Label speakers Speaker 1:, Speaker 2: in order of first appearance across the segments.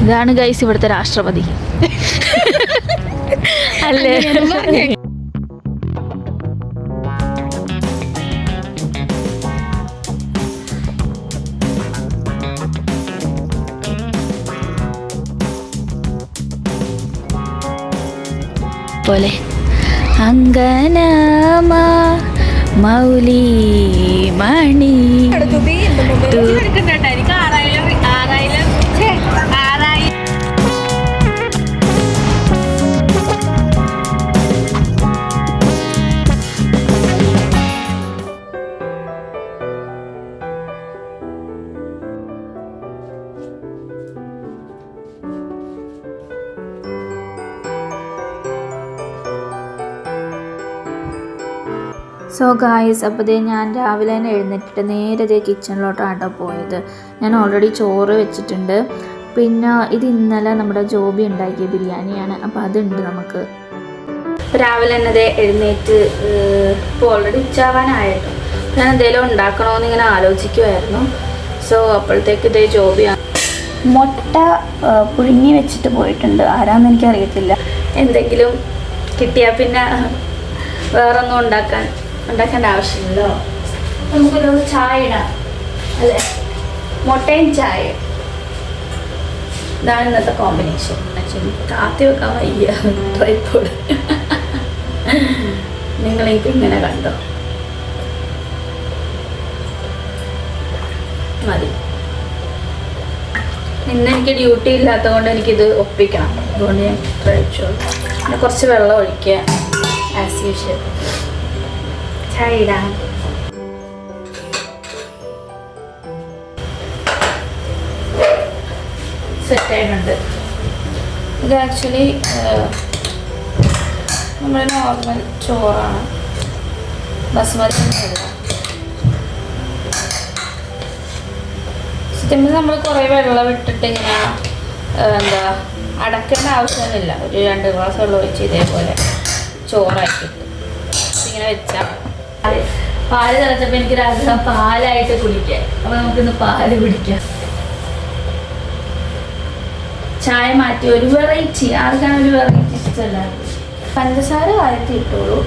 Speaker 1: ഇതാണ് ഗൈസ് ഇവിടുത്തെ രാഷ്ട്രപതി അല്ലേ? പോലെ അങ്കനമാ മൗലി മണി സോ ഗായ്സ്, അപ്പോൾ ഞാൻ രാവിലെ തന്നെ എഴുന്നേറ്റിട്ട് നേരെ കിച്ചണിലോട്ടാണ് കേട്ടോ പോയത്. ഞാൻ ഓൾറെഡി ചോറ് വെച്ചിട്ടുണ്ട്. പിന്നെ ഇത് ഇന്നലെ നമ്മുടെ ജോബി ഉണ്ടാക്കിയ ബിരിയാണിയാണ്, അപ്പോൾ അതുണ്ട് നമുക്ക്. രാവിലെ തന്നെ എഴുന്നേറ്റ് ഇപ്പോൾ ഓൾറെഡി ഉച്ചയാവാനായിരുന്നു. ഞാൻ എന്തെങ്കിലും ഉണ്ടാക്കണമെന്ന് ഇങ്ങനെ ആലോചിക്കുമായിരുന്നു. സോ അപ്പോഴത്തേക്ക് ഇതേ ജോബിയാണ് മുട്ട പുഴുങ്ങി വെച്ചിട്ട് പോയിട്ടുണ്ട്. ആരാന്ന് എനിക്കറിയത്തില്ല. എന്തെങ്കിലും കിട്ടിയാൽ പിന്നെ വേറൊന്നും ഉണ്ടാക്കേണ്ട ആവശ്യമില്ലല്ലോ. നമുക്കൊരു ചായ ഇടാം അല്ലേ? മുട്ടയും ചായ, ഇതാണ് ഇന്നത്തെ കോമ്പിനേഷൻ. കാത്തി വെക്കാൻ വയ്യ ട്രൈപ്പോഡ്. നിങ്ങളെനിക്ക് ഇങ്ങനെ കണ്ടോ? മതി. ഇന്ന് എനിക്ക് ഡ്യൂട്ടി ഇല്ലാത്തത് കൊണ്ട് എനിക്കിത് ഒപ്പിക്കണം. അതുകൊണ്ട് ഞാൻ കഴിച്ചു. പിന്നെ കുറച്ച് വെള്ളം ഒഴിക്കുക ആസ് യൂഷ്വൽ. ചായ ഇടാം. സെറ്റായിട്ടുണ്ട്. ഇത് ആക്ച്വലി നമ്മുടെ നോർമൽ ചോറാണ്, ബസ്മതി അല്ല. സത്യം നമ്മൾ കുറേ വെള്ളം ഇട്ടിട്ട് ഇങ്ങനെ അടക്കേണ്ട ആവശ്യമൊന്നുമില്ല. ഒരു 2 ഗ്ലാസ് വെള്ളം ഒഴിച്ച് ഇതേപോലെ ചോറാക്കിയിട്ട് ഇങ്ങനെ വെച്ചാൽ പാല് തിളച്ചപ്പോൾ എനിക്കൊരാഗ്രഹം പാലായിട്ട് കുടിക്കാൻ. അപ്പോൾ നമുക്കിന്ന് പാല് കുടിക്കാം. ചായ മാറ്റി ഒരു വെറൈറ്റി. ആർക്കാണ് ഒരു വെറൈറ്റി ഇഷ്ടമല്ല. പഞ്ചസാര കാലത്ത് ഇട്ടോളൂ.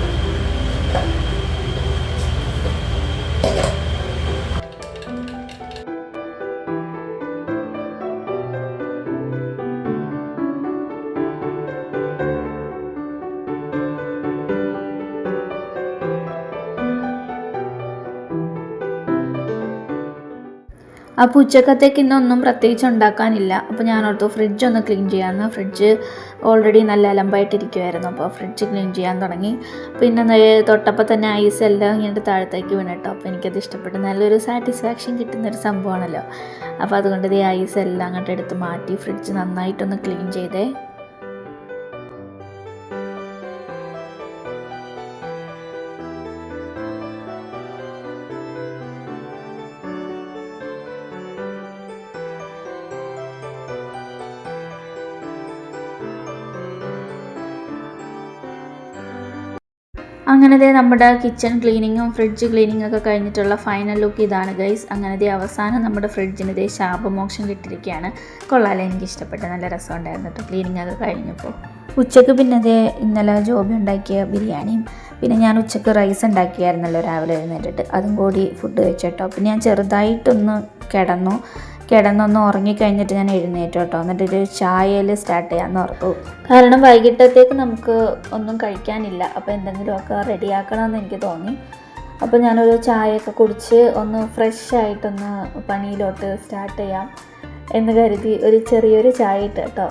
Speaker 1: അപ്പോൾ ഉച്ചക്കത്തേക്ക് ഇന്നൊന്നും പ്രത്യേകിച്ച് ഉണ്ടാക്കാനില്ല. അപ്പോൾ ഞാനോർത്തു ഫ്രിഡ്ജ് ഒന്ന് ക്ലീൻ ചെയ്യാമെന്ന്. ഫ്രിഡ്ജ് ഓൾറെഡി നല്ല അലമ്പായിട്ടിരിക്കുമായിരുന്നു. അപ്പോൾ ഫ്രിഡ്ജ് ക്ലീൻ ചെയ്യാൻ തുടങ്ങി. പിന്നെ തൊട്ടപ്പോൾ തന്നെ ഐസ് എല്ലാം ഇങ്ങോട്ട് താഴത്തേക്ക് വീണിട്ടോ. അപ്പോൾ എനിക്കത് ഇഷ്ടപ്പെട്ടു. നല്ലൊരു സാറ്റിസ്ഫാക്ഷൻ കിട്ടുന്നൊരു സംഭവമാണല്ലോ. അപ്പോൾ അതുകൊണ്ട് ഈ ഐസ് എല്ലാം അങ്ങോട്ട് എടുത്ത് മാറ്റി ഫ്രിഡ്ജ് നന്നായിട്ടൊന്ന് ക്ലീൻ ചെയ്തേ. അങ്ങനത്തെ നമ്മുടെ കിച്ചൺ ക്ലീനിങ്ങും ഫ്രിഡ്ജ് ക്ലീനിങ്ങും ഒക്കെ കഴിഞ്ഞിട്ടുള്ള ഫൈനൽ ലുക്ക് ഇതാണ് ഗൈസ്. അങ്ങനത്തെ അവസാനം നമ്മുടെ ഫ്രിഡ്ജിന് ഇതേ ശാപമോക്ഷം കിട്ടിയിരിക്കുകയാണ്. കൊള്ളാലേ, എനിക്ക് ഇഷ്ടപ്പെട്ടു. നല്ല രസമുണ്ടായിരുന്നു കേട്ടോ ക്ലീനിങ് ഒക്കെ കഴിഞ്ഞപ്പോൾ. ഉച്ചയ്ക്ക് പിന്നെ അതേ ഇന്നലെ ജോബി ഉണ്ടാക്കിയ ബിരിയാണിയും പിന്നെ ഞാൻ ഉച്ചയ്ക്ക് റൈസ് ഉണ്ടാക്കിയായിരുന്നല്ലോ രാവിലെ എഴുന്നേറ്റിട്ട്, അതും കൂടി ഫുഡ് കഴിച്ചിട്ടോ. പിന്നെ ഞാൻ ചെറുതായിട്ടൊന്ന് കിടന്നൊന്ന് ഉറങ്ങിക്കഴിഞ്ഞിട്ട് ഞാൻ എഴുന്നേറ്റു കേട്ടോ. എന്നിട്ട് ഒരു ചായയിൽ സ്റ്റാർട്ട് ചെയ്യാമെന്ന് ഓർത്തു. കാരണം വൈകിട്ടത്തേക്ക് നമുക്ക് ഒന്നും കഴിക്കാനില്ല. അപ്പോൾ എന്തെങ്കിലുമൊക്കെ റെഡിയാക്കണമെന്ന് എനിക്ക് തോന്നി. അപ്പോൾ ഞാനൊരു ചായയൊക്കെ കുടിച്ച് ഒന്ന് ഫ്രഷ് ആയിട്ടൊന്ന് പണിയിലോട്ട് സ്റ്റാർട്ട് ചെയ്യാം എന്ന് കരുതി ഒരു ചെറിയൊരു ചായ ഇട്ട് കേട്ടോ.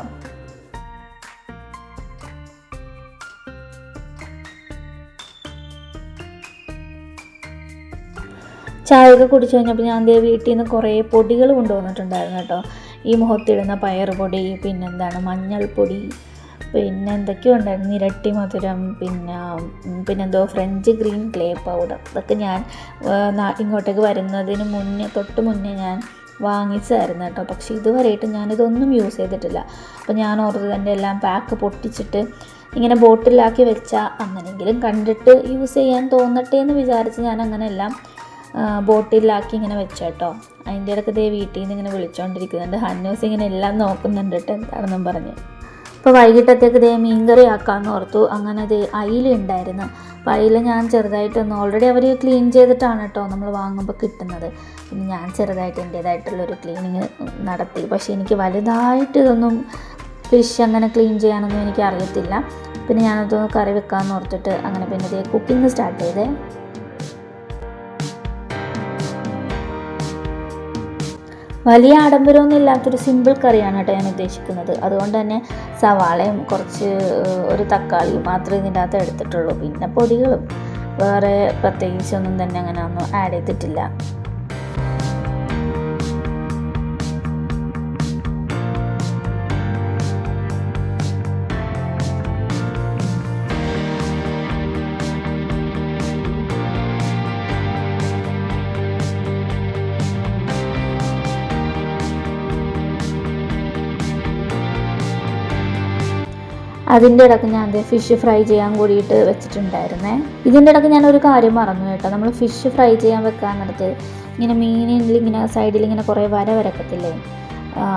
Speaker 1: ചായയൊക്കെ കുടിച്ച് കഴിഞ്ഞപ്പോൾ ഞാൻ വീട്ടിൽ നിന്ന് കുറേ പൊടികൾ കൊണ്ടുവന്നിട്ടുണ്ടായിരുന്നു കേട്ടോ. ഈ മുഖത്തിടുന്ന പയറുപൊടി, പിന്നെന്താണ് മഞ്ഞൾപ്പൊടി, പിന്നെ എന്തൊക്കെയോ ഉണ്ടായിരുന്നു, ഇരട്ടി മധുരം, പിന്നെന്തോ ഫ്രഞ്ച് ഗ്രീൻ ക്ലേ പൗഡർ. ഇതൊക്കെ ഞാൻ ഇങ്ങോട്ടേക്ക് വരുന്നതിന് തൊട്ട് മുന്നേ ഞാൻ വാങ്ങിച്ചതായിരുന്നു കേട്ടോ. പക്ഷേ ഇതുവരെയായിട്ട് ഞാനിതൊന്നും യൂസ് ചെയ്തിട്ടില്ല. അപ്പോൾ ഞാൻ ഓർത്തത് എൻ്റെ എല്ലാം പാക്ക് പൊട്ടിച്ചിട്ട് ഇങ്ങനെ ബോട്ടിലാക്കി വെച്ചാൽ അങ്ങനെയെങ്കിലും കണ്ടിട്ട് യൂസ് ചെയ്യാൻ തോന്നട്ടെ എന്ന് വിചാരിച്ച് ഞാൻ അങ്ങനെ എല്ലാം ബോട്ടിലാക്കി ഇങ്ങനെ വെച്ചേട്ടോ. അതിൻ്റെ ഇടയ്ക്ക് ദേ വീട്ടിൽ നിന്ന് ഇങ്ങനെ വിളിച്ചുകൊണ്ടിരിക്കുന്നുണ്ട്. ഹന്നൂസ് ഇങ്ങനെ എല്ലാം നോക്കുന്നുണ്ട് കേട്ടോ എന്താണെന്നും പറഞ്ഞ്. അപ്പോൾ വൈകിട്ടത്തേക്ക് ദേ മീൻകറി ആക്കാമെന്ന് ഓർത്തു. അങ്ങനെ ദേ അയില ഉണ്ടായിരുന്നു. അപ്പോൾ അയില ഞാൻ ചെറുതായിട്ടൊന്ന് ഓൾറെഡി അവർ ക്ലീൻ ചെയ്തിട്ടാണ് കേട്ടോ നമ്മൾ വാങ്ങുമ്പോൾ കിട്ടുന്നത്. പിന്നെ ഞാൻ ചെറുതായിട്ട് എൻ്റേതായിട്ടുള്ളൊരു ക്ലീനിങ് നടത്തി. പക്ഷേ എനിക്ക് വലുതായിട്ട് ഇതൊന്നും ഫിഷ് അങ്ങനെ ക്ലീൻ ചെയ്യാനൊന്നും എനിക്ക് അറിയത്തില്ല. പിന്നെ ഞാനതൊന്ന് കറി വെക്കാമെന്ന് ഓർത്തിട്ട് അങ്ങനെ പിന്നെ ദേ കുക്കിംഗ് സ്റ്റാർട്ട് ചെയ്തേ. വലിയ ആഡംബരമൊന്നും ഇല്ലാത്തൊരു സിമ്പിൾ കറിയാണ് കേട്ടോ ഞാൻ ഉദ്ദേശിക്കുന്നത്. അതുകൊണ്ട് തന്നെ സവാളയും കുറച്ച് ഒരു തക്കാളിയും മാത്രമേ ഇതിൻ്റെ അകത്ത് എടുത്തിട്ടുള്ളൂ. പിന്നെ പൊടികളും വേറെ പ്രത്യേകിച്ചൊന്നും തന്നെ അങ്ങനെ ഒന്നും ആഡ് ചെയ്തിട്ടില്ല. അതിൻ്റെ ഇടയ്ക്ക് ഞാൻ ഫിഷ് ഫ്രൈ ചെയ്യാൻ കൂടിയിട്ട് വെച്ചിട്ടുണ്ടായിരുന്നേ. ഇതിൻ്റെ ഇടയ്ക്ക് ഞാനൊരു കാര്യം മറന്നു കേട്ടോ. നമ്മൾ ഫിഷ് ഫ്രൈ ചെയ്യാൻ വെക്കാൻ നേരത്ത് ഇങ്ങനെ മീനിൽ ഇങ്ങനെ സൈഡിൽ ഇങ്ങനെ കുറേ വരക്കത്തില്ലേ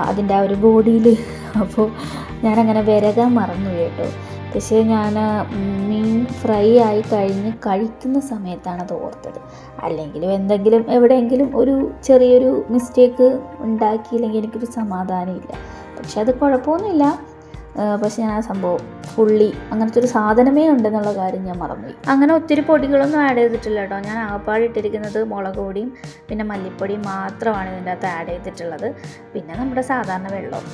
Speaker 1: അതിൻ്റെ ആ ഒരു ബോഡിയിൽ. അപ്പോൾ ഞാനങ്ങനെ വിരകാൻ മറന്നു കേട്ടോ. പക്ഷേ ഞാൻ മീൻ ഫ്രൈ ആയി കഴിഞ്ഞ് കഴിക്കുന്ന സമയത്താണ് അത് ഓർത്തത്. അല്ലെങ്കിലും എന്തെങ്കിലും എവിടെയെങ്കിലും ഒരു ചെറിയൊരു മിസ്റ്റേക്ക് ഉണ്ടാക്കിയില്ലെങ്കിൽ എനിക്കൊരു സമാധാനമില്ല. പക്ഷെ അത് കുഴപ്പമൊന്നുമില്ല. പക്ഷെ ഞാൻ ആ സംഭവം ഫുള്ളി അങ്ങനത്തെ ഒരു സാധനമേ ഉണ്ടെന്നുള്ള കാര്യം ഞാൻ മറന്നുപോയി. അങ്ങനെ ഒത്തിരി പൊടികളൊന്നും ആഡ് ചെയ്തിട്ടില്ല കേട്ടോ. ഞാൻ ആപ്പാട് ഇട്ടിരിക്കുന്നത് മുളക് പൊടിയും പിന്നെ മല്ലിപ്പൊടിയും മാത്രമാണ് ഇതിൻ്റെ അകത്ത് ആഡ് ചെയ്തിട്ടുള്ളത്. പിന്നെ നമ്മുടെ സാധാരണ വെള്ളം.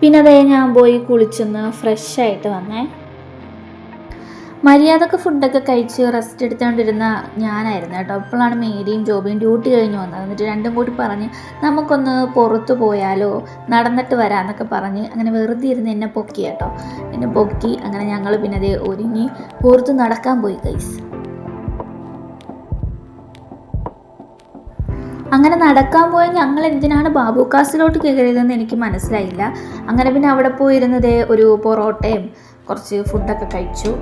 Speaker 1: പിന്നെ അതേ ഞാൻ പോയി കുളിച്ചൊന്ന് ഫ്രഷായിട്ട് വന്നേ. മര്യാദക്ക് ഫുഡൊക്കെ കഴിച്ച് റെസ്റ്റ് എടുത്തുകൊണ്ടിരുന്ന ഞാനായിരുന്നു കേട്ടോ. അപ്പോഴാണ് മേരിയും ജോബിയും ഡ്യൂട്ടി കഴിഞ്ഞ് വന്നത്. എന്നിട്ട് രണ്ടും കൂടി പറഞ്ഞ് നമുക്കൊന്ന് പുറത്ത് പോയാലോ, നടന്നിട്ട് വരാമെന്നൊക്കെ പറഞ്ഞ് അങ്ങനെ വെറുതെ ഇരുന്ന് എന്നെ പൊക്കി കേട്ടോ. എന്നെ പൊക്കി അങ്ങനെ ഞങ്ങൾ പിന്നെ അതേ ഒരുങ്ങി പുറത്ത് നടക്കാൻ പോയി ഗൈസ്. അങ്ങനെ നടക്കാൻ പോയ ഞങ്ങൾ എന്തിനാണ് ബാബുക്കാസിലോട്ട് കയറിയതെന്ന് എനിക്ക് മനസ്സിലായില്ല. അങ്ങനെ പിന്നെ അവിടെ പോയിരുന്നത് ഒരു പൊറോട്ടയും കുറച്ച് ഫുഡൊക്കെ കഴിച്ചു.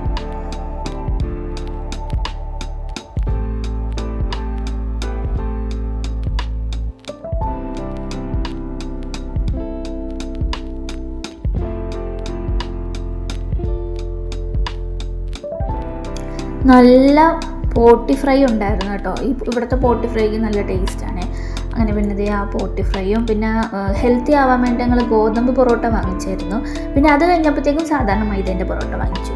Speaker 1: നല്ല പോട്ടി ഫ്രൈ ഉണ്ടായിരുന്നു കേട്ടോ. ഇവിടുത്തെ പോട്ടി ഫ്രൈക്ക് നല്ല ടേസ്റ്റാണ്. അങ്ങനെ പിന്നെ ആ പോട്ടി ഫ്രൈയും പിന്നെ ഹെൽത്തി ആവാൻ വേണ്ടി ഞങ്ങൾ ഗോതമ്പ് പൊറോട്ട വാങ്ങിച്ചായിരുന്നു. പിന്നെ അത് കഴിഞ്ഞപ്പോഴത്തേക്കും സാധാരണ മൈദേൻ്റെ പൊറോട്ട വാങ്ങിച്ചു.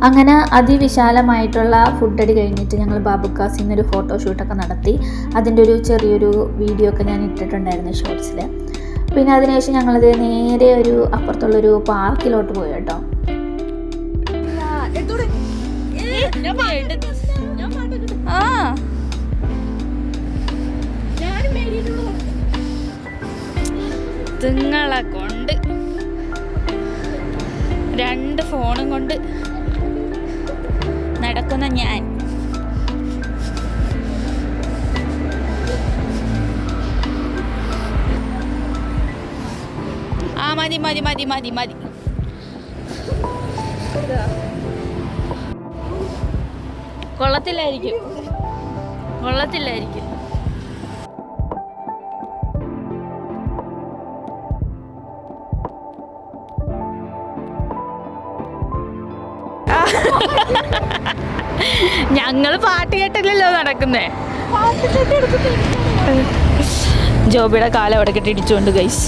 Speaker 1: അങ്ങനെ അതിവിശാലമായിട്ടുള്ള ഫുഡടി കഴിഞ്ഞിട്ട് ഞങ്ങൾ ബാബുക്കാസിൽ നിന്നൊരു ഫോട്ടോഷൂട്ടൊക്കെ നടത്തി. അതിൻ്റെ ഒരു ചെറിയൊരു വീഡിയോ ഒക്കെ ഞാൻ ഇട്ടിട്ടുണ്ടായിരുന്നു ഷോർട്സിൽ. പിന്നെ അതിനുശേഷം ഞങ്ങളത് നേരെ ഒരു അപ്പുറത്തുള്ളൊരു പാർക്കിലോട്ട് പോയി കേട്ടോ.
Speaker 2: നിങ്ങളെ കൊണ്ട് 2 ഫോണും കൊണ്ട് കിടക്കുന്ന ഞാൻ. ആ മതി മതി മതി മതി മതി. കൊള്ളത്തില്ലായിരിക്കും, കൊള്ളത്തില്ലായിരിക്കും. ഞങ്ങള് പാട്ട് കേട്ടല്ലോ നടക്കുന്നേ. ജോബിയുടെ കാലം അവിടെ കെട്ടി ഇടിച്ചുകൊണ്ട് ഗൈസ്.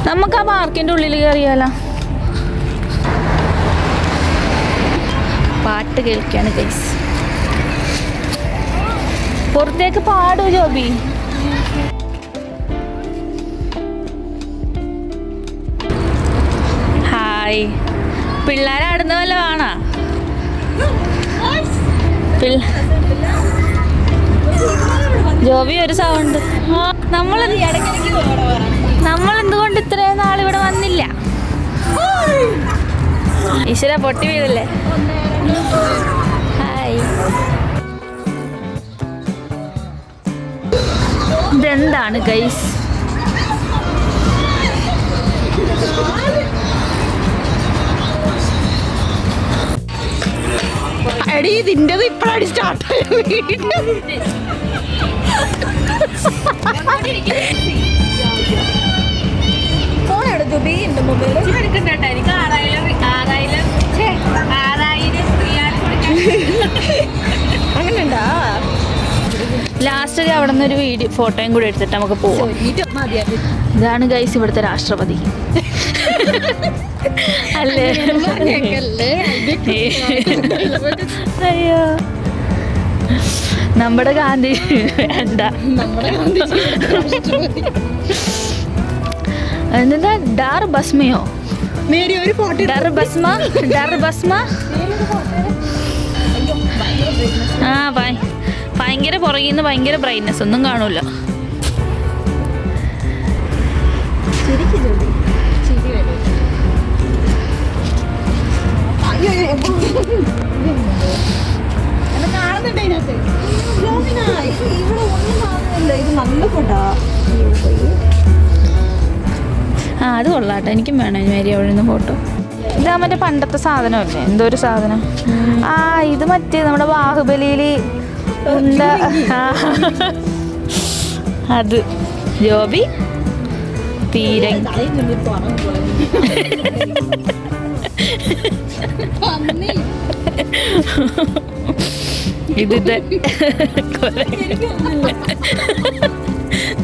Speaker 2: നമുക്ക് ആ പാർക്കിന്റെ ഉള്ളിൽ കയറിയാലോ. പാട്ട് കേൾക്കാണ് ഗൈസ്. പുറത്തേക്ക് പാടൂ ജോബി. ഹായ്. പിള്ളേരാടുന്ന വല്ലതും ആണോ? ജോബി ഒരു സൗണ്ട്. നമ്മളെന്തുകൊണ്ട് ഇത്രയും നാളിവിടെ വന്നില്ല? ഈശ്വര പൊട്ടി വീഴല്ലേ. ഹായ്. ഇതെന്താണ് ഗൈസ്?
Speaker 3: എടി ഇതിൻ്റെത് ഇപ്പഴാണ് സ്റ്റാർട്ടായ വീഡിയോ. ഫോണെടുത്തു ബി ഉണ്ട് മൊബൈൽ എടുക്കണ്ടായിരിക്കും. 6000 അങ്ങനെയുണ്ടാ.
Speaker 2: ലാസ്റ്റ് അവിടെ നിന്ന് ഒരു വീഡിയോ ഫോട്ടോയും കൂടി എടുത്തിട്ട് നമുക്ക് പോവാം. ഇതാണ് ഗൈസ് ഇവിടുത്തെ രാഷ്ട്രപതി. അല്ലേ? അയ്യോ നമ്മുടെ ഗാന്ധി വേണ്ട. എന്താ ഡാർ ബസ്മയോ?
Speaker 3: ഒരു photo
Speaker 2: Darr Basma, Darr Basma. ആ ഭയങ്കര പുറകിൽ നിന്ന് ഭയങ്കര ബ്രൈറ്റ്നെസ്, ഒന്നും കാണൂല.
Speaker 3: കാണുന്നുണ്ട് അതിനകത്ത്. ഇവിടെ ഒന്നും കാണുന്നില്ല. ഇത് നല്ല ഫോട്ടോ.
Speaker 2: ആ അത് കൊള്ളാട്ടെ, എനിക്കും വേണം മേരി അവിടെ നിന്ന് ഫോട്ടോ. ഇതാ മറ്റേ പണ്ടത്തെ സാധനമല്ലേ? എന്തോ ഒരു സാധനം. ആ ഇത് മറ്റേ നമ്മുടെ ബാഹുബലിയിൽ എന്താ അത്. ജോബി പീരങ്കി. ഇത്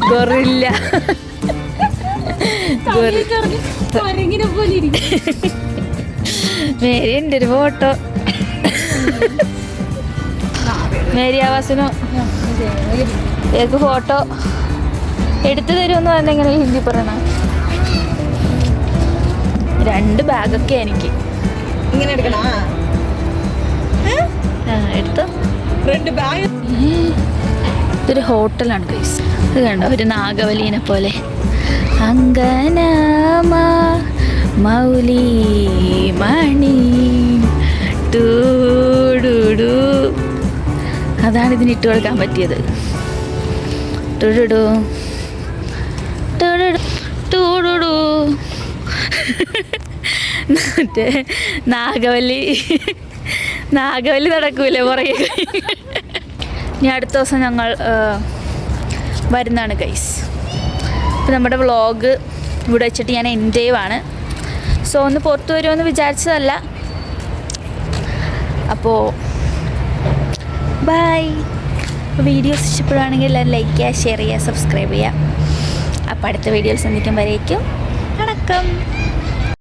Speaker 2: ഗൊറില്ല. മേരി എൻ്റെ ഒരു ഫോട്ടോ. മേരി ആവാസിനോ ഏക്ക് ഫോട്ടോ എടുത്തു തരുമെന്ന് പറഞ്ഞെങ്ങനെ ഹിന്ദി പറയണ. 2 ബാഗൊക്കെ എനിക്ക്
Speaker 3: ഇങ്ങനെ എടുക്കണ
Speaker 2: എടുത്തോ.
Speaker 3: 2 ബാഗ്.
Speaker 2: ഇതൊരു ഹോട്ടലാണ് ഗൈസ്. ഇത് കണ്ടോ, ഒരു നാഗവലീനെ പോലെ. അങ്കനമ മൗലി മണി ടൂടുടു. അതാണ് ഇതിന് ഇട്ട് കൊടുക്കാൻ പറ്റിയത്. ടുടുടു ടുടുടു ടൂടുടു. മറ്റേ നാഗവല്ലി നടക്കൂലേ പുറകെ. ഇനി അടുത്ത ദിവസം ഞങ്ങൾ വരുന്നതാണ് ഗൈസ്. ഇപ്പം നമ്മുടെ വ്ളോഗ് ഇവിടെ വെച്ചിട്ട് ഞാൻ എൻഡ് ചെയ്യുവാണ്. സോ ഒന്ന് പുറത്ത് വരുമെന്ന് വിചാരിച്ചതല്ല. അപ്പോൾ ബൈ. വീഡിയോസ് ഇഷ്ടപ്പെടുകയാണെങ്കിൽ എല്ലാവരും ലൈക്ക് ചെയ്യുക, ഷെയർ ചെയ്യുക, സബ്സ്ക്രൈബ് ചെയ്യുക. അപ്പോൾ അടുത്ത വീഡിയോസ് സന്ധിക്കും വരേക്കും വണക്കം.